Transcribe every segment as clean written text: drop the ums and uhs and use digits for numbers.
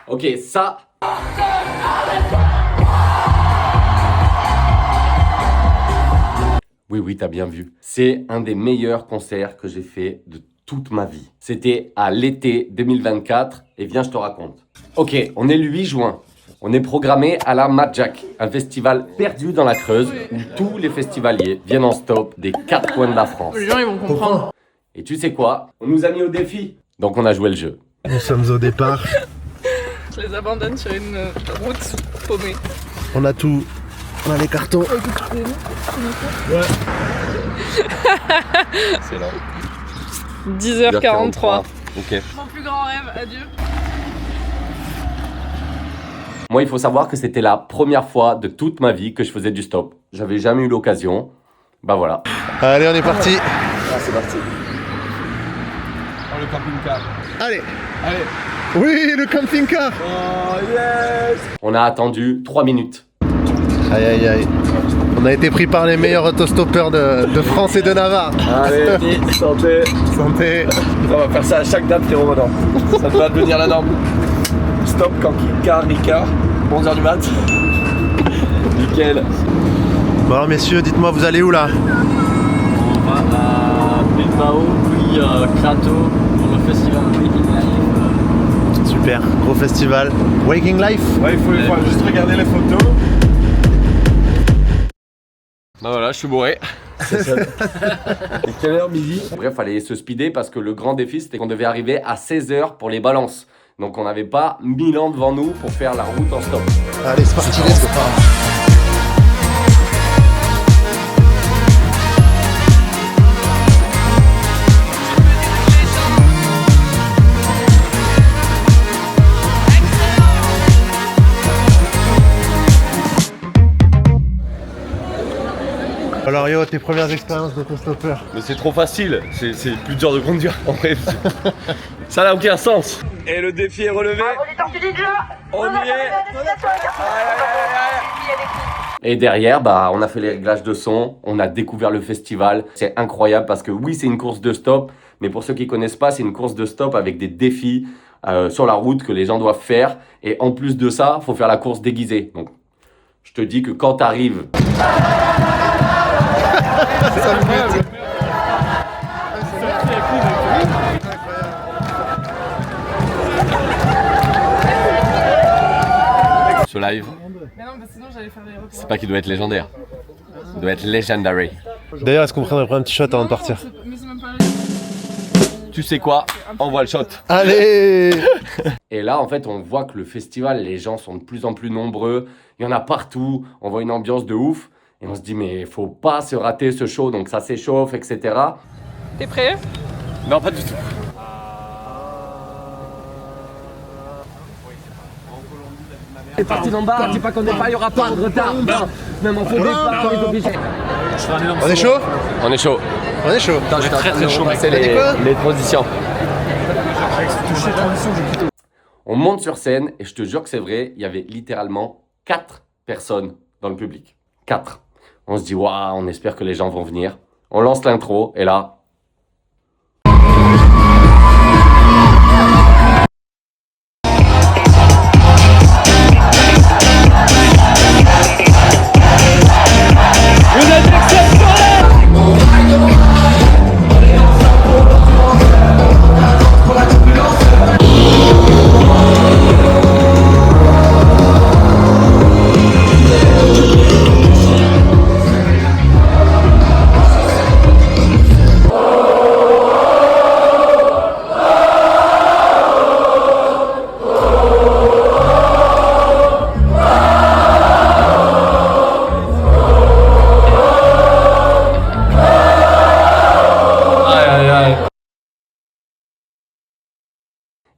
Ok, ça... Oui, t'as bien vu. C'est un des meilleurs concerts que j'ai fait de toute ma vie. C'était à l'été 2024 et viens, je te raconte. Ok, on est le 8 juin. On est programmé à la Madjack, un festival perdu dans la Creuse où tous les festivaliers viennent en stop des 4 coins de la France. Les gens, ils vont comprendre. Et tu sais quoi? On nous a mis au défi. Donc on a joué le jeu. Nous sommes au départ. Je les abandonne sur une route paumée. On a tout. On a les cartons. C'est là. 10h43. Ok. Mon plus grand rêve, adieu. Moi, il faut savoir que c'était la première fois de toute ma vie que je faisais du stop. J'avais jamais eu l'occasion. Bah voilà. Allez, on est parti. Ah, c'est parti. Oh, le camping-car. Allez. Allez. Oui, le camping-car. Oh, yes. On a attendu 3 minutes. Aïe, aïe, aïe. On a été pris par les meilleurs autostoppeurs de France et de Navarre. Allez, santé. Santé. On va faire ça à chaque date, frérot, maintenant. Ça va devenir la norme. Stop, camping-car, Ricard. 11h du mat. Nickel. Bon alors messieurs, dites-moi, vous allez où là? On va à Bilbao, puis Crato pour le festival Waking Life. Super, gros festival. Waking Life. Ouais, il faut juste regarder les photos. Bah voilà, je suis bourré. Et quelle heure, midi? Bref, fallait se speeder parce que le grand défi, c'était qu'on devait arriver à 16h pour les balances. Donc on n'avait pas 1000 ans devant nous pour faire la route en stop. Allez, c'est parti, let's go. Alors Yo, tes premières expériences d'autostoppeur? Mais c'est trop facile, c'est plus dur de conduire en vrai. Ça n'a aucun sens. Et le défi est relevé. On y est. Et derrière, bah, on a fait les réglages de son, on a découvert le festival. C'est incroyable parce que oui, c'est une course de stop, mais pour ceux qui connaissent pas, c'est une course de stop avec des défis sur la route que les gens doivent faire. Et en plus de ça, faut faire la course déguisée. Donc, je te dis que quand t'arrives... Ce live, Mais non, parce que sinon j'allais faire les repas. c'est pas qu'il doit être légendaire. Il doit être legendary. D'ailleurs, est-ce qu'on prendrait un petit shot avant de partir? Mais c'est même pas Tu sais quoi? Envoie le shot. Allez. Et là, en fait, on voit que le festival, les gens sont de plus en plus nombreux. Il y en a partout. On voit une ambiance de ouf. Et on se dit, mais faut pas se rater ce show. Donc ça s'échauffe, etc. T'es prêt? Non, pas du tout. C'est parti d'en bas. Dis pas qu'on n'est pas, il y aura pas de retard. Non, même en faux départ, on est obligé. On est chaud? On est chaud. On est chaud. Attends, j'étais très chaud. C'est T'as dit quoi? les transitions. On monte sur scène et je te jure que c'est vrai, il y avait littéralement 4 personnes dans le public. 4. On se dit, waouh, on espère que les gens vont venir. On lance l'intro et là...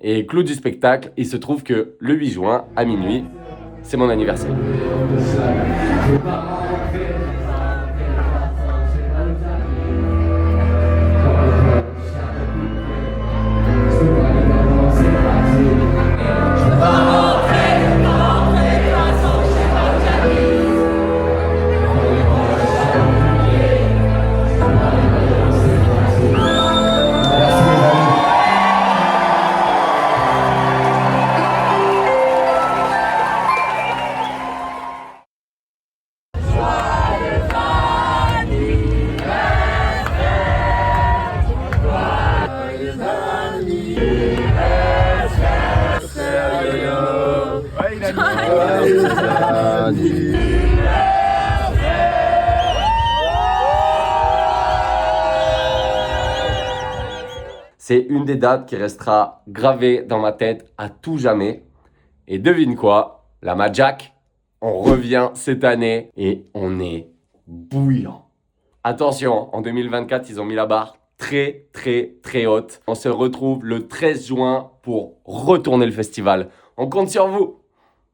Et clou du spectacle, il se trouve que le 8 juin, à minuit, c'est mon anniversaire. C'est une des dates qui restera gravée dans ma tête à tout jamais. Et devine quoi, la Madjack, on revient cette année et on est bouillant. Attention, en 2024, ils ont mis la barre très haute. On se retrouve le 13 juin pour retourner le festival. On compte sur vous.